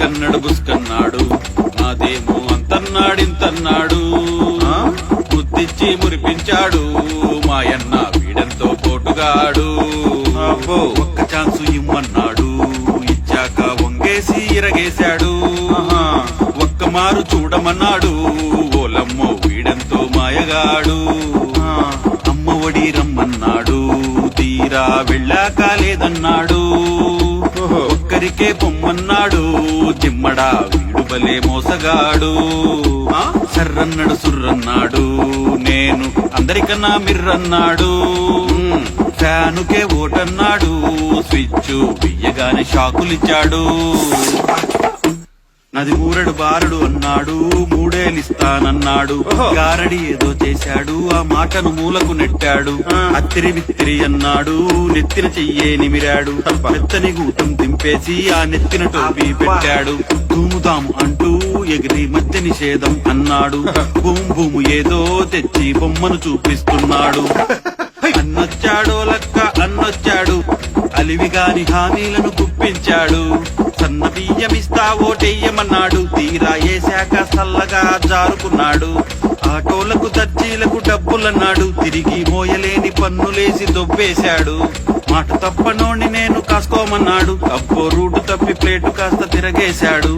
బుస్కన్నాడు నాదేమో అంతన్నాడింతన్నాడు ముద్దిచ్చి మురిపించాడు మాయన్న వీడంతో పోటుగాడు ఒక్క ఛాన్సు ఇమ్మన్నాడు ఇచ్చాక వంగేసి ఇరగేశాడు ఒక్క మారు చూడమన్నాడు ఓలమ్మో వీడంతో మాయగాడు అమ్మ ఒడి రమ్మన్నాడు తీరా వెళ్ళాక లేదన్నాడు ఒక్కరికే పొమ్మన్నాడు జిమ్మడా వీడు బలే మోసగాడు సర్రన్నాడు సుర్రన్నాడు నేను అందరికన్నా మిర్రన్నాడు ఫ్యానుకే ఓటన్నాడు స్విచ్ బియ్యగానే షాకులిచ్చాడు నది మూరడు బారడు అన్నాడు మూడేలిస్తానన్నాడు గారడి ఏదో చేశాడు ఆ మాటను మూలకు నెట్టాడు అత్తిరి విత్తిరి అన్నాడు నెత్తిన చెయ్యే నిమిరాడు మెత్తని గూటం దింపేసి ఆ నెత్తిన టోపీ పెట్టాడు ధూముదాము అంటూ ఎగిరి మధ్య నిషేధం అన్నాడు భూము ఏదో తెచ్చి బొమ్మను చూపిస్తున్నాడు అన్నొచ్చాడో లక్క అన్నొచ్చాడు అలివిగాని హామీలను గుప్పించాడు సన్న బియ్యమిస్తా ఓటెయ్యమన్నాడు తీరా ఏశాక సల్లగా జారుకున్నాడు ఆటోలకు దర్జీలకు డబ్బులన్నాడు తిరిగి మోయలేని పన్నులేసి దొబ్బేశాడు మాట తప్పనోని నేను కాసుకోమన్నాడు అబ్బో రూటు తప్పి ప్లేటు కాస్త తిరగేశాడు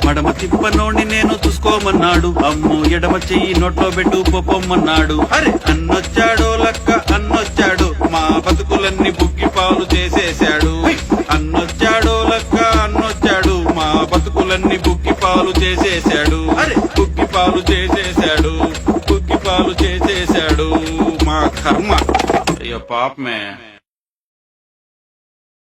మడమ తిప్పనోని నేను చూసుకోమన్నాడు అమ్మో ఎడమ చెయ్యి నోట్లో పెట్టు పొమ్మన్నాడు అరే అన్నొచ్చాడో లక్క అన్నొచ్చాడు మా బతుకులన్నీ బుగ్గిపాలు చేసేశాడు అన్నొచ్చాడో లక్క అన్నొచ్చాడు మా బతుకులన్నీ బుగ్గిపాలు చేసేశాడు అరే బుగ్గిపాలు చేసేశాడు బుగ్గిపాలు చేసేశాడు మా కర్మ అయ్యో పాపమే